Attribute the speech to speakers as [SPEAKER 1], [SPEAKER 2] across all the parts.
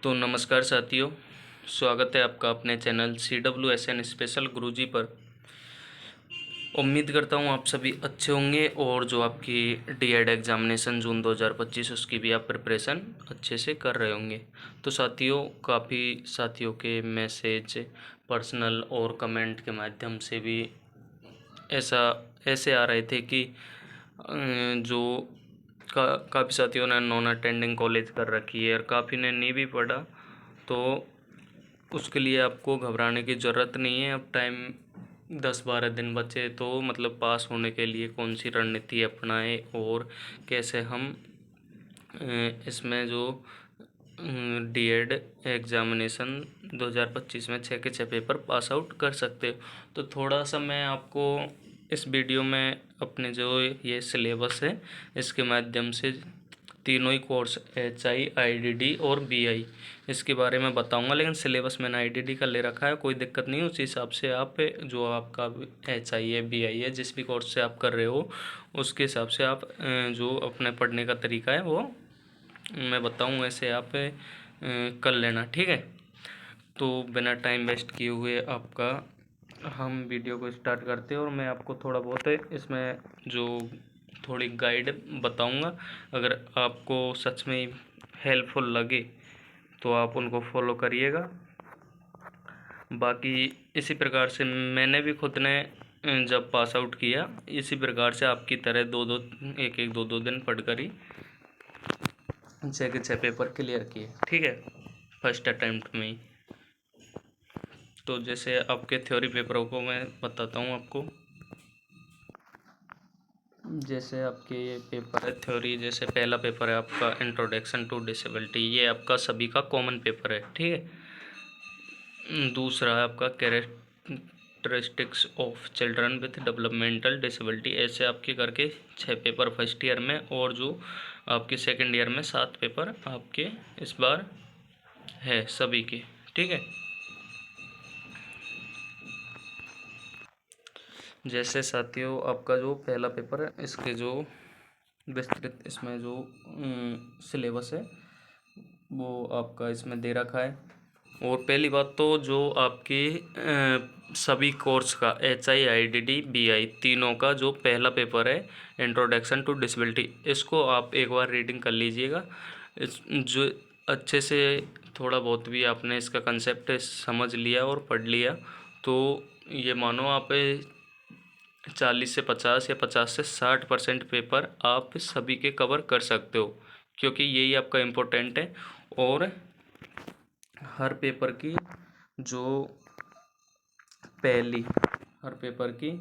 [SPEAKER 1] तो नमस्कार साथियों, स्वागत है आपका अपने चैनल CWSN स्पेशल गुरुजी पर। उम्मीद करता हूँ आप सभी अच्छे होंगे और जो आपकी डीएड एग्जामिनेशन जून 2025 उसकी भी आप प्रिपरेशन अच्छे से कर रहे होंगे। तो साथियों, काफ़ी साथियों के मैसेज, पर्सनल और कमेंट के माध्यम से भी ऐसे आ रहे थे कि जो काफ़ी साथियों ने नॉन अटेंडिंग कॉलेज कर रखी है और काफ़ी ने नहीं भी पढ़ा, तो उसके लिए आपको घबराने की ज़रूरत नहीं है। अब टाइम 10-12 दिन बचे, तो मतलब पास होने के लिए कौन सी रणनीति अपनाएं और कैसे हम इसमें जो डीएड एग्ज़ामिनेशन 2025 में 6 के 6 पेपर पास आउट कर सकते हो। तो थोड़ा सा मैं आपको इस वीडियो में अपने जो ये सिलेबस है इसके माध्यम से तीनों ही कोर्स HI, IDD और BI इसके बारे में बताऊंगा। लेकिन सिलेबस मैंने IDD का ले रखा है, कोई दिक्कत नहीं। उस हिसाब से आप जो आपका HI है, BI है, जिस भी कोर्स से आप कर रहे हो उसके हिसाब से आप जो अपने पढ़ने का तरीका है वो मैं बताऊँ, ऐसे आप कर लेना, ठीक है। तो बिना टाइम वेस्ट किए हुए आपका हम वीडियो को स्टार्ट करते हैं और मैं आपको थोड़ा बहुत इसमें जो थोड़ी गाइड बताऊंगा। अगर आपको सच में हेल्पफुल लगे तो आप उनको फॉलो करिएगा। बाकी इसी प्रकार से मैंने भी खुद ने जब पास आउट किया, इसी प्रकार से आपकी तरह दो दिन पढ़कर ही 6 के 6 पेपर क्लियर किए, ठीक है, फर्स्ट अटैम्प्ट में ही। तो जैसे आपके थ्योरी पेपरों को मैं बताता हूँ आपको। जैसे आपके ये पेपर है थ्योरी, जैसे पहला पेपर है आपका इंट्रोडक्शन टू डिसेबिलिटी, ये आपका सभी का कॉमन पेपर है, ठीक है। दूसरा है आपका characteristics of children with developmental disability. ऐसे आपके करके 6 पेपर फर्स्ट ईयर में, और जो आपके सेकेंड ईयर में 7 पेपर आपके इस बार है सभी के, ठीक है। जैसे साथियों, आपका जो पहला पेपर है इसके जो विस्तृत इसमें जो सिलेबस है वो आपका इसमें दे रखा है। और पहली बात तो जो आपकी सभी कोर्स का HI, IDD, BI तीनों का जो पहला पेपर है इंट्रोडक्शन टू डिसेबिलिटी, इसको आप एक बार रीडिंग कर लीजिएगा। इस जो अच्छे से थोड़ा बहुत भी आपने इसका कंसेप्ट समझ लिया और पढ़ लिया, तो ये मानो आप 40 से 50 या 50 से 60% पेपर आप सभी के कवर कर सकते हो, क्योंकि यही आपका इम्पोर्टेंट है। और हर पेपर की जो पहली हर पेपर की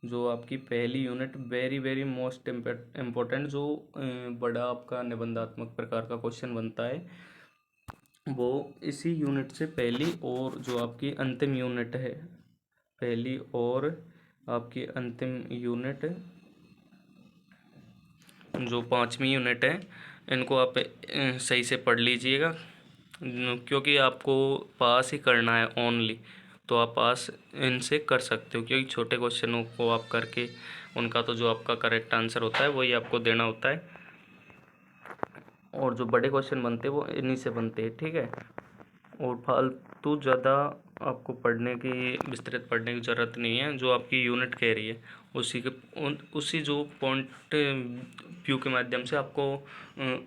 [SPEAKER 1] जो आपकी पहली unit very very most important, जो बड़ा आपका निबंधात्मक प्रकार का क्वेश्चन बनता है, वो इसी यूनिट से पहली और जो आपकी अंतिम यूनिट है, पहली और आपकी अंतिम यूनिट जो 5वीं यूनिट है, इनको आप सही से पढ़ लीजिएगा, क्योंकि आपको पास ही करना है ओनली। तो आप पास इनसे कर सकते हो, क्योंकि छोटे क्वेश्चनों को आप करके उनका तो जो आपका करेक्ट आंसर होता है वही आपको देना होता है, और जो बड़े क्वेश्चन बनते हैं वो इन्हीं से बनते हैं, ठीक है। और फालतू ज़्यादा आपको विस्तृत पढ़ने की ज़रूरत नहीं है। जो आपकी यूनिट कह रही है उसी जो पॉइंट व्यू के माध्यम से आपको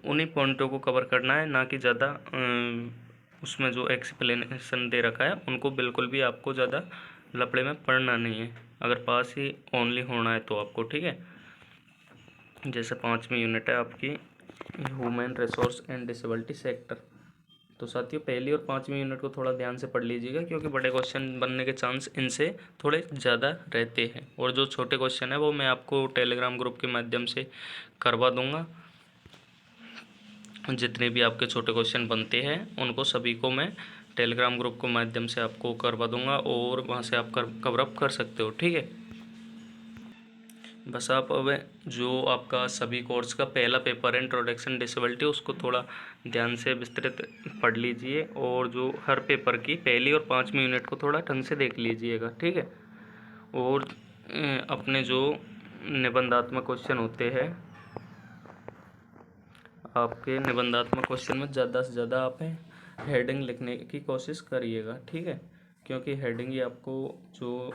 [SPEAKER 1] उन्हीं पॉइंटों को कवर करना है, ना कि ज़्यादा उसमें जो एक्सप्लेनेशन दे रखा है उनको बिल्कुल भी आपको ज़्यादा लपड़े में पढ़ना नहीं है, अगर पास ही ओनली होना है तो आपको, ठीक है। जैसे 5वीं यूनिट है आपकी human resource and disability sector. तो साथियों, पहली और 5वीं यूनिट को थोड़ा ध्यान से पढ़ लीजिएगा, क्योंकि बड़े क्वेश्चन बनने के चांस इनसे थोड़े ज़्यादा रहते हैं। और जो छोटे क्वेश्चन है वो मैं आपको टेलीग्राम ग्रुप के माध्यम से करवा दूंगा। जितने भी आपके छोटे क्वेश्चन बनते हैं उनको सभी को मैं टेलीग्राम ग्रुप के माध्यम से आपको करवा दूंगा, और वहाँ से आप कवर अप कर सकते हो, ठीक है। बस आप अब जो आपका सभी कोर्स का पहला पेपर है इंट्रोडक्शन डिसेबिलिटी, उसको थोड़ा ध्यान से विस्तृत पढ़ लीजिए, और जो हर पेपर की पहली और 5वीं यूनिट को थोड़ा ढंग से देख लीजिएगा, ठीक है। और अपने जो निबंधात्मक क्वेश्चन होते हैं, आपके निबंधात्मक क्वेश्चन में ज़्यादा से ज़्यादा आप हेडिंग लिखने की कोशिश करिएगा, ठीक है, क्योंकि हेडिंग ही आपको जो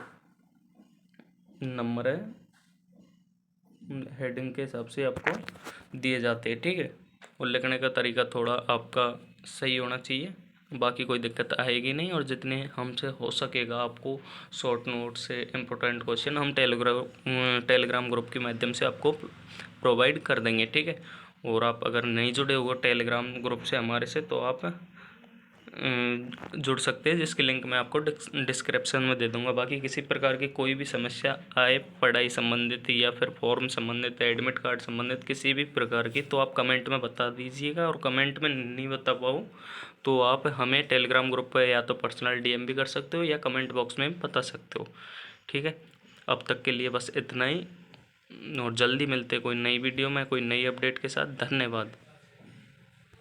[SPEAKER 1] नंबर है हेडिंग के हिसाब से आपको दिए जाते हैं, ठीक है। और लिखने का तरीका थोड़ा आपका सही होना चाहिए, बाकी कोई दिक्कत आएगी नहीं। और जितने हमसे हो सकेगा आपको शॉर्ट नोट से इम्पोर्टेंट क्वेश्चन हम टेलीग्राम ग्रुप के माध्यम से आपको प्रोवाइड कर देंगे, ठीक है। और आप अगर नहीं जुड़े हुए टेलीग्राम ग्रुप से हमारे से, तो आप जुड़ सकते हैं, जिसकी लिंक मैं आपको डिस्क्रिप्शन में दे दूंगा। बाकी किसी प्रकार की कोई भी समस्या आए पढ़ाई संबंधित या फिर फॉर्म संबंधित, एडमिट कार्ड संबंधित किसी भी प्रकार की, तो आप कमेंट में बता दीजिएगा। और कमेंट में नहीं बता पाओ तो आप हमें टेलीग्राम ग्रुप पर या तो पर्सनल डीएम भी कर सकते हो या कमेंट बॉक्स में बता सकते हो, ठीक है। अब तक के लिए बस इतना ही, और जल्दी मिलते कोई नई वीडियो में कोई नई अपडेट के साथ। धन्यवाद।